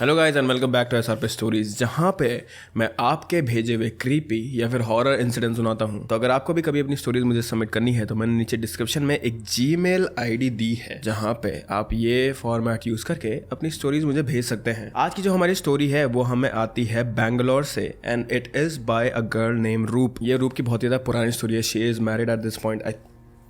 Hello guys and welcome back to SRP stories, जहाँ पे मैं आपके भेजे हुए क्रीपी या फिर हॉरर इंसिडेंट सुनाता हूँ। तो अगर आपको भी कभी अपनी स्टोरीज मुझे सबमिट करनी है तो मैंने नीचे डिस्क्रिप्शन में एक जीमेल आईडी दी है, जहाँ पे आप ये फॉर्मेट यूज करके अपनी स्टोरीज मुझे भेज सकते हैं। आज की जो हमारी स्टोरी है वो हमें आती है बैंगलोर से and it is by a girl name रूप। ये रूप की बहुत ही ज्यादा पुरानी स्टोरी है। She is married at this point, I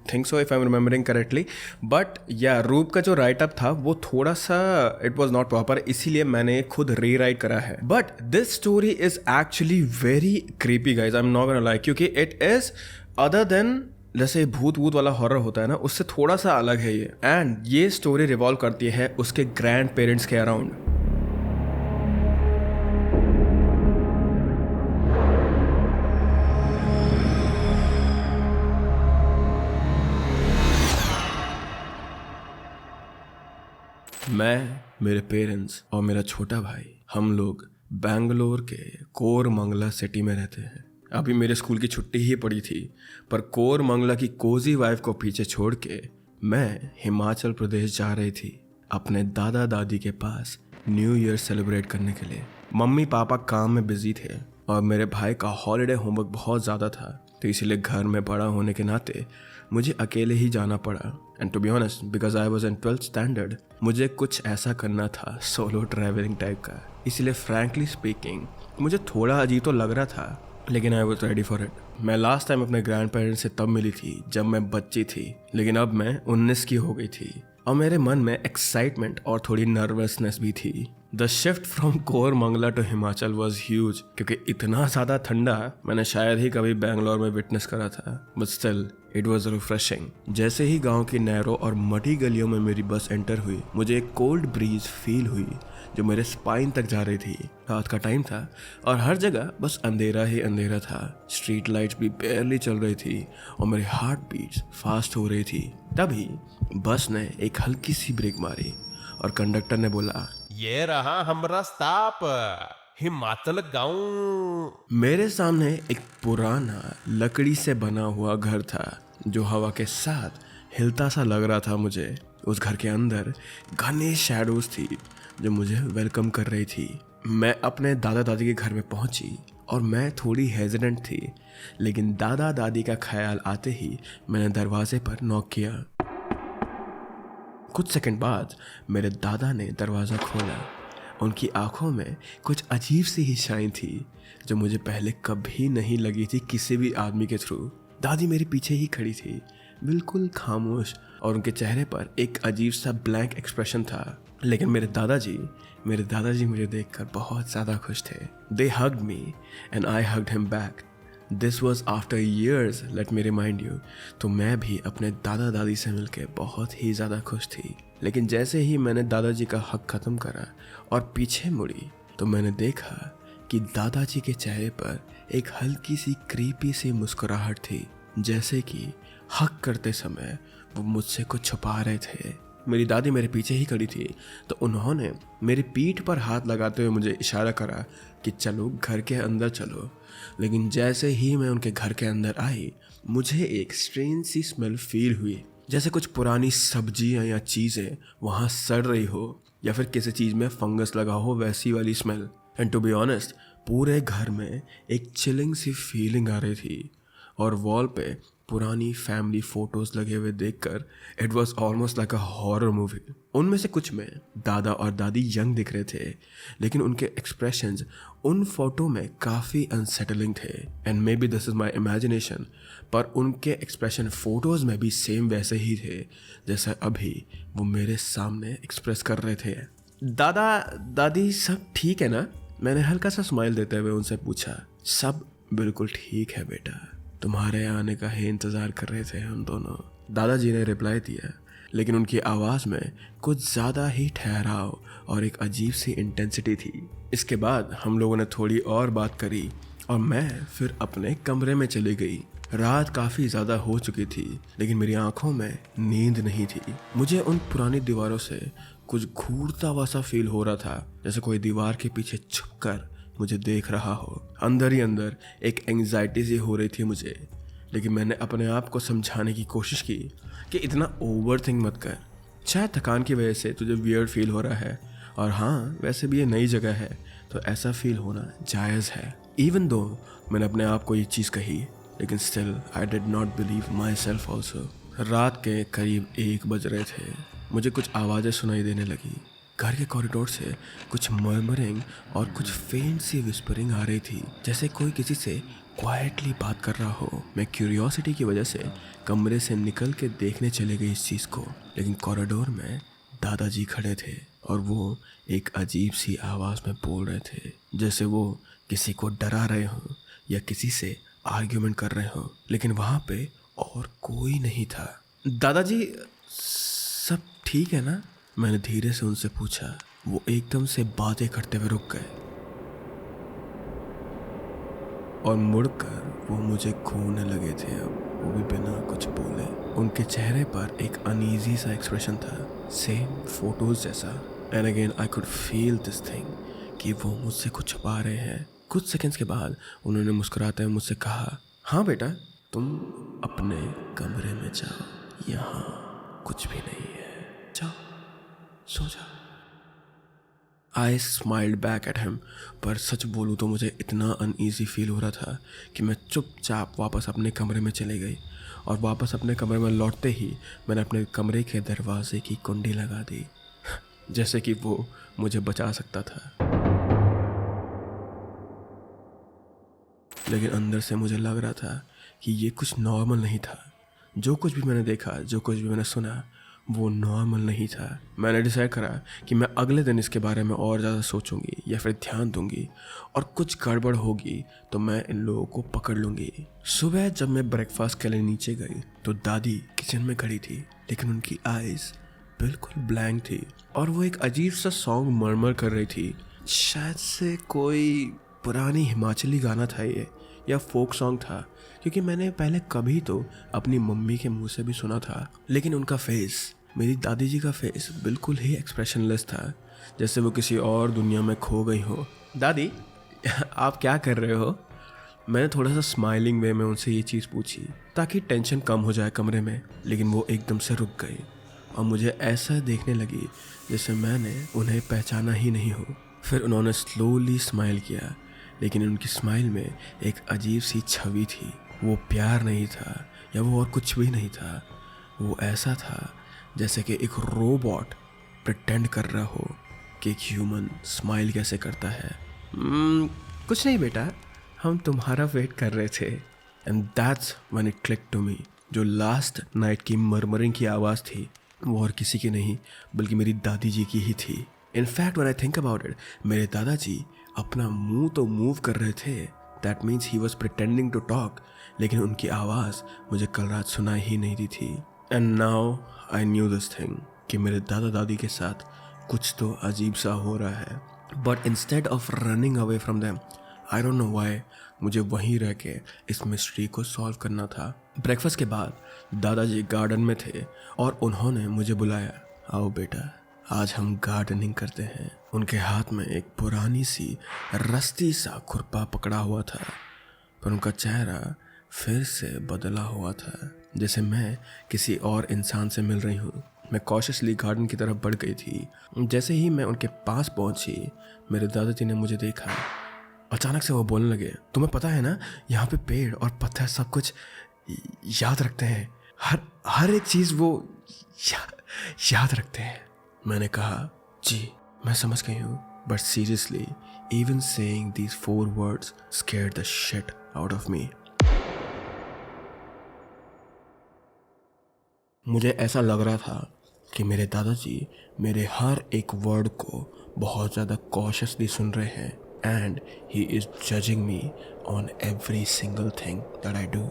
think so if I am remembering correctly. But या रूप का जो राइटअप था वो थोड़ा सा इट वॉज नॉट प्रॉपर, इसीलिए मैंने खुद रीराइट करा है। But this story is actually very creepy guys, I am not gonna lie, क्योंकि इट इज अदर देन जैसे भूत वूत वाला हॉरर होता है ना, उससे थोड़ा सा अलग है ये। एंड ये स्टोरी रिवॉल्व करती है उसके ग्रैंड पेरेंट्स के अराउंड। मैं, मेरे पेरेंट्स और मेरा छोटा भाई, हम लोग बैंगलोर के कोरमंगला सिटी में रहते हैं। अभी मेरे स्कूल की छुट्टी ही पड़ी थी, पर कोरमंगला की कोजी वाइफ को पीछे छोड़ के मैं हिमाचल प्रदेश जा रही थी अपने दादा दादी के पास न्यू ईयर सेलिब्रेट करने के लिए। मम्मी पापा काम में बिजी थे और मेरे भाई का हॉलीडे होमवर्क बहुत ज़्यादा था, तो इसीलिए घर में बड़ा होने के नाते मुझे अकेले ही जाना पड़ा। And to be honest, because I was in 12th standard, मुझे कुछ ऐसा करना था सोलो ट्रैवलिंग टाइप का। इसलिए फ्रैंकली स्पीकिंग मुझे थोड़ा अजीब तो लग रहा था, लेकिन I was ready for it. मैं लास्ट टाइम अपने ग्रैंड पेरेंट्स से तब मिली थी जब मैं बच्ची थी, लेकिन अब मैं 19 की हो गई थी और मेरे मन में एक्साइटमेंट और थोड़ी नर्वसनेस भी थी। The shift from Koramangala to Himachal was huge, क्योंकि इतना ज़्यादा ठंडा मैंने शायद ही कभी बैंगलोर में विटनेस करा था। But still it was refreshing. जैसे ही गांव की नैरो और मटी गलियों में मेरी बस एंटर हुई, मुझे एक कोल्ड ब्रीज फील हुई जो मेरे स्पाइन तक जा रही थी। रात का टाइम था और हर जगह बस अंधेरा ही अंधेरा था। स्ट्रीट लाइट्स भी बेयरली चल रही थी और मेरी हार्ट बीट्स फास्ट हो रही थी। तभी बस ने एक हल्की सी ब्रेक मारी और कंडक्टर ने बोला, ये रहा हमारा स्टॉप, हिमाचल गाँव। मेरे सामने एक पुराना लकड़ी से बना हुआ घर था जो हवा के साथ हिलता सा लग रहा था मुझे। उस घर के अंदर घने शैडोज थी जो मुझे वेलकम कर रही थी। मैं अपने दादा दादी के घर में पहुंची और मैं थोड़ी हेजिटेंट थी, लेकिन दादा दादी का ख्याल आते ही मैंने दरवाजे पर नॉक किया। कुछ सेकंड बाद मेरे दादा ने दरवाज़ा खोला। उनकी आंखों में कुछ अजीब सी ही शाइन थी जो मुझे पहले कभी नहीं लगी थी किसी भी आदमी के थ्रू। दादी मेरे पीछे ही खड़ी थी, बिल्कुल खामोश, और उनके चेहरे पर एक अजीब सा ब्लैंक एक्सप्रेशन था। लेकिन मेरे दादाजी मुझे देखकर बहुत ज़्यादा खुश थे। They hugged me and I hugged him back. This was after years, let me remind you. तो मैं भी अपने दादा दादी से मिलकर बहुत ही ज़्यादा खुश थी। लेकिन जैसे ही मैंने दादाजी का हक ख़त्म करा और पीछे मुड़ी तो मैंने देखा कि दादाजी के चेहरे पर एक हल्की सी क्रीपी सी मुस्कुराहट थी, जैसे कि हक करते समय वो मुझसे कुछ छुपा रहे थे। मेरी दादी मेरे पीछे ही खड़ी थी, तो उन्होंने मेरी पीठ पर हाथ लगाते हुए मुझे इशारा करा कि चलो घर के अंदर चलो। लेकिन जैसे ही मैं उनके घर के अंदर आई, मुझे एक स्ट्रेंज सी स्मेल फील हुई, जैसे कुछ पुरानी सब्जियां या चीज़ें वहाँ सड़ रही हो या फिर किसी चीज़ में फंगस लगा हो, वैसी वाली smell. And to be honest, पूरे घर में एक चिलिंग सी फीलिंग आ रही थी और वॉल पे पुरानी फैमिली फोटोज लगे हुए देखकर it was almost like a horror movie. उनमें से कुछ में दादा और दादी यंग दिख रहे थे, लेकिन उनके एक्सप्रेशंस उन फोटो में काफ़ी अनसेटलिंग थे। And may be this is my imagination, पर उनके एक्सप्रेशन फोटोज़ में भी सेम वैसे ही थे जैसा अभी वो मेरे सामने एक्सप्रेस कर रहे थे। दादा दादी सब ठीक है ना? मैंने हल्का सा स्माइल देते हुए उनसे पूछा। सब बिल्कुल ठीक है बेटा, तुम्हारे आने का ही इंतज़ार कर रहे थे हम दोनों, दादाजी ने रिप्लाई दिया। लेकिन उनकी आवाज़ में कुछ ज़्यादा ही ठहराव और एक अजीब सी इंटेंसिटी थी। इसके बाद हम लोगों ने थोड़ी और बात करी और मैं फिर अपने कमरे में चली गई। रात काफ़ी ज़्यादा हो चुकी थी, लेकिन मेरी आंखों में नींद नहीं थी। मुझे उन पुरानी दीवारों से कुछ घूरता हुआ सा फील हो रहा था, जैसे कोई दीवार के पीछे छुपकर मुझे देख रहा हो। अंदर ही अंदर एक एंग्जाइटी सी हो रही थी मुझे, लेकिन मैंने अपने आप को समझाने की कोशिश की कि इतना ओवर थिंक मत कर। शायद थकान की वजह से तुझे वियर्ड फील हो रहा है और हाँ, वैसे भी ये नई जगह है तो ऐसा फील होना जायज़ है। इवन दो मैंने अपने आप को ये चीज़ कही, लेकिन still I did not believe my self also. रात के करीब 1 बज रहे थे। मुझे कुछ आवाज़ें सुनाई देने लगी। घर के कॉरिडोर से कुछ मर्मरिंग और कुछ फेंट सी विस्परिंग आ रही थी, जैसे कोई किसी से क्वाइटली बात कर रहा हो। मैं क्यूरियोसिटी की वजह से कमरे से निकल के देखने चले गई इस चीज़ को, लेकिन कॉरिडोर में दादाजी खड़े थे और वो एक अजीब सी आवाज़ में बोल रहे थे, जैसे वो किसी को डरा रहे हों या किसी से आर्ग्यूमेंट कर रहे हों, लेकिन वहाँ पे और कोई नहीं था। दादाजी, सब ठीक है ना? मैंने धीरे से उनसे पूछा। वो एकदम से बातें करते हुए रुक गए और मुड़कर वो मुझे घूरने लगे थे, अब वो भी बिना कुछ बोले। उनके चेहरे पर एक अनईजी सा एक्सप्रेशन था, सेम फोटोज जैसा। And again I could feel this thing कि वो मुझसे कुछ छुपा रहे हैं। कुछ सेकंड्स के बाद उन्होंने मुस्कुराते हुए मुझसे कहा, हाँ बेटा, तुम अपने कमरे में जाओ, यहाँ कुछ भी नहीं है, जाओ सो जाओ। आई स्माइल्ड बैक एट हिम, पर सच बोलूँ तो मुझे इतना अनईजी फील हो रहा था कि मैं चुपचाप वापस अपने कमरे में चली गई। और वापस अपने कमरे में लौटते ही मैंने अपने कमरे के दरवाजे की कुंडी लगा दी, जैसे कि वो मुझे बचा सकता था। लेकिन अंदर से मुझे लग रहा था कि ये कुछ नॉर्मल नहीं था। जो कुछ भी मैंने देखा, जो कुछ भी मैंने सुना, वो नॉर्मल नहीं था। मैंने डिसाइड करा कि मैं अगले दिन इसके बारे में और ज़्यादा सोचूंगी या फिर ध्यान दूंगी, और कुछ गड़बड़ होगी तो मैं इन लोगों को पकड़ लूँगी। सुबह जब मैं ब्रेकफास्ट के लिए नीचे गई तो दादी किचन में खड़ी थी, लेकिन उनकी आइज़ बिल्कुल ब्लैंक थी और वो एक अजीब सा सॉन्ग मरमर कर रही थी। शायद से कोई पुरानी हिमाचली गाना था ये, या फोक सॉन्ग था, क्योंकि मैंने पहले कभी तो अपनी मम्मी के मुंह से भी सुना था। लेकिन उनका फेस, मेरी दादी जी का फेस, बिल्कुल ही एक्सप्रेशनलेस था, जैसे वो किसी और दुनिया में खो गई हो। दादी, आप क्या कर रहे हो? मैंने थोड़ा सा स्माइलिंग वे में उनसे ये चीज़ पूछी ताकि टेंशन कम हो जाए कमरे में, लेकिन वो एकदम से रुक गई और मुझे ऐसा देखने लगी जैसे मैंने उन्हें पहचाना ही नहीं हो। फिर उन्होंने स्लोली स्माइल किया, लेकिन उनकी स्माइल में एक अजीब सी छवि थी। वो प्यार नहीं था या वो और कुछ भी नहीं था। वो ऐसा था जैसे कि एक रोबोट प्रिटेंड कर रहा हो कि एक ह्यूमन स्माइल कैसे करता है। कुछ नहीं बेटा, हम तुम्हारा वेट कर रहे थे। And that's when it click to me, जो लास्ट नाइट की मरमरिंग की आवाज़ थी वो और किसी की नहीं बल्कि मेरी दादी जी की ही थी। In fact when I think about it, मेरे दादाजी अपना मुंह तो मूव कर रहे थे, that means he was pretending to talk, लेकिन उनकी आवाज़ मुझे कल रात सुनाई ही नहीं दी थी। And now I knew this thing कि मेरे दादा दादी के साथ कुछ तो अजीब सा हो रहा है। But instead of running away from them, I don't know why, मुझे वहीं रह के इस मिस्ट्री को सॉल्व करना था। ब्रेकफास्ट के बाद दादाजी गार्डन में थे और उन्होंने मुझे बुलाया, आओ बेटा, आज हम गार्डनिंग करते हैं। उनके हाथ में एक पुरानी सी रस्ती सा खुरपा पकड़ा हुआ था, पर उनका चेहरा फिर से बदला हुआ था, जैसे मैं किसी और इंसान से मिल रही हूँ। मैं कॉशियसली गार्डन की तरफ बढ़ गई थी। जैसे ही मैं उनके पास पहुँची, मेरे दादाजी ने मुझे देखा। अचानक से वो बोलने लगे, तुम्हें पता है ना, यहाँ पे पेड़ और पत्थर सब कुछ याद रखते हैं, हर एक चीज़ वो याद रखते हैं। मैंने कहा, जी मैं समझ गई हूँ, but seriously even saying these 4 words scared the shit out of me. मुझे ऐसा लग रहा था कि मेरे दादाजी मेरे हर एक वर्ड को बहुत ज़्यादा कॉशियसली सुन रहे हैं, and he is judging me on every single thing that I do.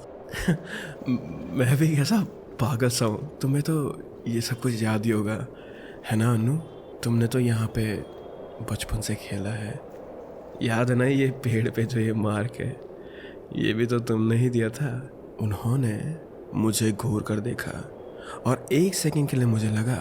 मैं भी कैसा पागल सा हूँ, तुम्हें तो ये सब कुछ याद ही होगा, है ना अनु? तुमने तो यहाँ पे बचपन से खेला है, याद है ना ये पेड़ पे जो ये मार्क है, ये भी तो तुमने ही दिया था। उन्होंने मुझे घूर कर देखा और 1 सेकंड के लिए मुझे लगा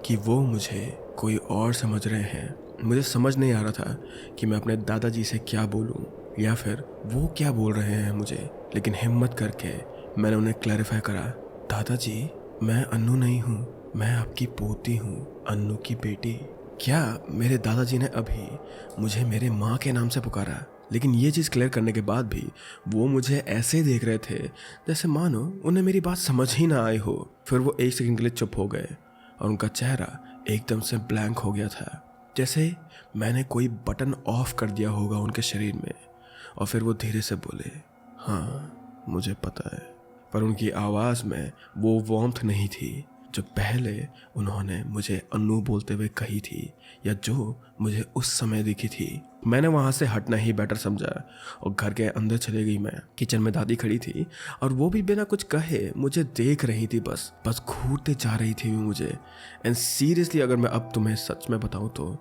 कि वो मुझे कोई और समझ रहे हैं। मुझे समझ नहीं आ रहा था कि मैं अपने दादाजी से क्या बोलूं या फिर वो क्या बोल रहे हैं मुझे, लेकिन हिम्मत करके मैंने उन्हें क्लैरिफाई करा, दादाजी मैं अन्नू नहीं हूँ, मैं आपकी पोती हूँ, अन्नू की बेटी। क्या मेरे दादाजी ने अभी मुझे मेरे माँ के नाम से पुकारा? लेकिन ये चीज़ क्लियर करने के बाद भी वो मुझे ऐसे देख रहे थे जैसे मानो उन्हें मेरी बात समझ ही ना आई हो। फिर वो एक सेकंड के लिए चुप हो गए और उनका चेहरा एकदम से ब्लैंक हो गया था, जैसे मैंने कोई बटन ऑफ कर दिया होगा उनके शरीर में। और फिर वो धीरे से बोले, हाँ मुझे पता है। पर उनकी आवाज़ में वो वार्मथ नहीं थी जो पहले उन्होंने मुझे अन्नू बोलते हुए कही थी, या जो मुझे उस समय दिखी थी। मैंने वहाँ से हटना ही बेटर समझा और घर के अंदर चले गई। मैं किचन में दादी खड़ी थी और वो भी बिना कुछ कहे मुझे देख रही थी, बस घूरते जा रही थी मुझे। एंड सीरियसली अगर मैं अब तुम्हें सच में बताऊँ तो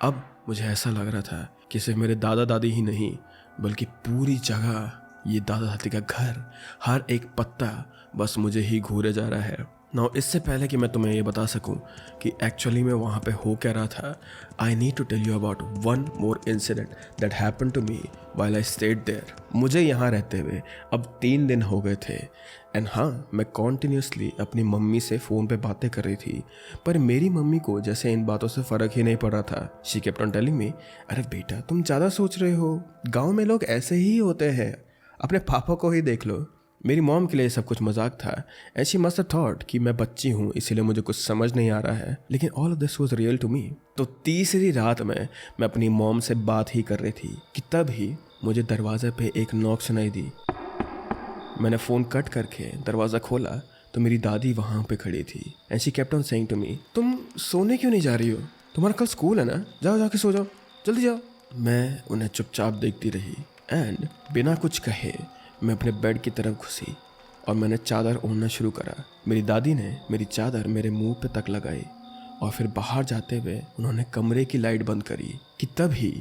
अब मुझे ऐसा लग रहा था कि सिर्फ मेरे दादा दादी ही नहीं बल्कि पूरी जगह, ये दादा दादी का घर, हर एक पत्ता बस मुझे ही घूरे जा रहा है। नाउ इससे पहले कि मैं तुम्हें ये बता सकूं कि एक्चुअली मैं वहाँ पे हो क्या रहा था, I need to tell you about one more incident that happen to me while I stayed there. मुझे यहाँ रहते हुए अब 3 दिन हो गए थे एंड हाँ, मैं कॉन्टिन्यूसली अपनी मम्मी से फ़ोन पे बातें कर रही थी, पर मेरी मम्मी को जैसे इन बातों से फ़र्क ही नहीं पड़ रहा था। She kept on telling me, अरे बेटा तुम ज़्यादा सोच रहे हो, गाँव में लोग ऐसे ही होते हैं, अपने पापा को ही देख लो। मेरी मॉम के लिए सब कुछ मजाक था and she must have thought कि मैं बच्ची हूँ इसीलिए मुझे कुछ समझ नहीं आ रहा है, लेकिन all of this was real to me. तो तीसरी रात में मैं अपनी मॉम से बात ही कर रही थी कि तभी मुझे दरवाजे पे एक नॉक सुनाई दी। मैंने फ़ोन कट करके दरवाज़ा खोला तो मेरी दादी वहाँ पे खड़ी थी and she kept on saying to me, तुम सोने क्यों नहीं जा रही हो? तुम्हारा कल स्कूल है ना, जाओ जाके सो जाओ, जल्दी जाओ। मैं उन्हें चुपचाप देखती रही एंड बिना कुछ कहे मैं अपने बेड की तरफ घुसी और मैंने चादर ओढ़ना शुरू करा। मेरी दादी ने मेरी चादर मेरे मुंह पे तक लगाई और फिर बाहर जाते हुए उन्होंने कमरे की लाइट बंद करी कि तभी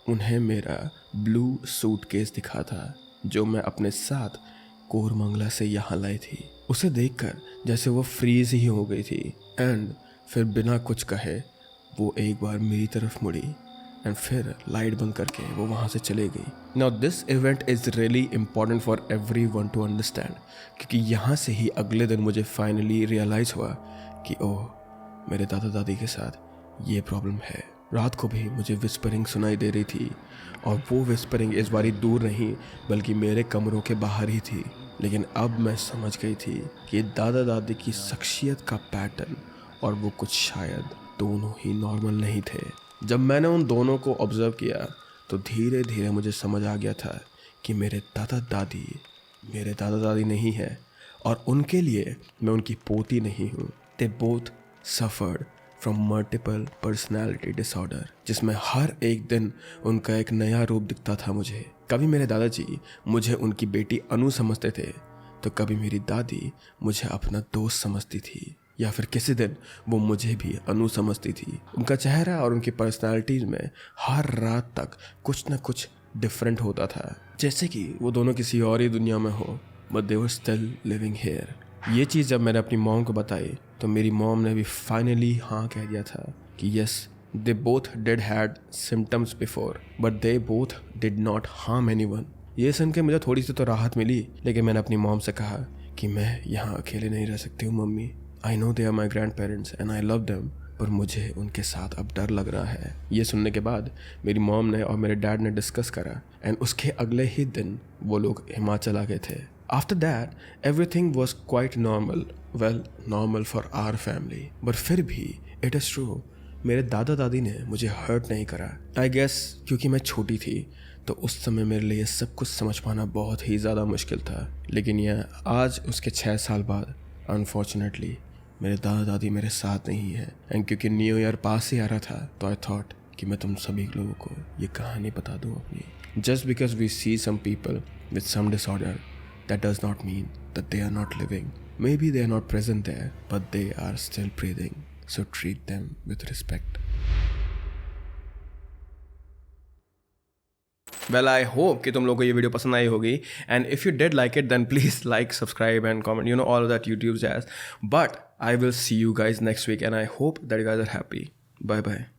उन्हें मेरा ब्लू सूटकेस दिखा था जो मैं अपने साथ कोरमंगला से यहाँ लाई थी। उसे देखकर जैसे वो फ्रीज ही हो गई थी एंड फिर बिना कुछ कहे वो एक बार मेरी तरफ मुड़ी एंड फिर लाइट बंद करके वो वहाँ से चले गई। Now this event is really important for everyone to understand, क्योंकि यहाँ से ही अगले दिन मुझे फाइनली रियलाइज़ हुआ कि ओह मेरे दादा दादी के साथ ये प्रॉब्लम है। रात को भी मुझे विस्परिंग सुनाई दे रही थी और वो विस्परिंग इस बारी दूर नहीं बल्कि मेरे कमरों के बाहर ही थी। लेकिन अब मैं समझ गई थी कि दादा दादी की शख्सियत का पैटर्न और वो कुछ शायद दोनों ही नॉर्मल नहीं थे। जब मैंने उन दोनों को ऑब्जर्व किया तो धीरे धीरे मुझे समझ आ गया था कि मेरे दादा दादी नहीं है और उनके लिए मैं उनकी पोती नहीं हूँ। They both suffered from multiple personality disorder, जिसमें हर एक दिन उनका एक नया रूप दिखता था मुझे। कभी मेरे दादाजी मुझे उनकी बेटी अनु समझते थे तो कभी मेरी दादी मुझे अपना दोस्त समझती थी, या फिर किसी दिन वो मुझे भी अनु समझती थी। उनका चेहरा और उनकी पर्सनालिटीज़ में हर रात तक कुछ न कुछ डिफरेंट होता था, जैसे कि वो दोनों किसी और ही दुनिया में हो, but they were still living here. ये चीज़ जब मैंने अपनी मॉम को बताई तो मेरी मॉम ने भी फाइनली हाँ कह दिया था कि yes they both did had symptoms before but they both did not harm anyone. ये सुन के मुझे थोड़ी सी तो राहत मिली, लेकिन मैंने अपनी मॉम से कहा कि मैं यहाँ अकेले नहीं रह सकती हूँ mummy. I know they are my grandparents and I love them, पर मुझे उनके साथ अब डर लग रहा है। ये सुनने के बाद मेरी मॉम ने और मेरे डैड ने डिस्कस करा एंड उसके अगले ही दिन वो लोग हिमाचल आ गए थे। After that everything was quite normal, well normal for our family, but फिर भी इट इज़ ट्रू मेरे दादा दादी ने मुझे हर्ट नहीं करा। आई गेस क्योंकि मैं छोटी थी तो उस समय मेरे लिए सब कुछ समझ पाना बहुत ही ज़्यादा मुश्किल था। लेकिन यह आज उसके 6 साल बाद अनफॉर्चुनेटली मेरे दादा दादी मेरे साथ नहीं है एंड क्योंकि न्यू ईयर पास ही आ रहा था तो आई थॉट कि मैं तुम सभी लोगों को ये कहानी बता दूँ अपनी। Just because we see some people with some disorder that does not mean that they are not living. Maybe they are not present there but they are still breathing, so treat them with respect. Well I hope कि तुम लोगों को ये video पसंद आई होगी and if you did like it then please like, subscribe and comment, you know all that YouTube jazz. But I will see you guys next week and I hope that you guys are happy. Bye bye.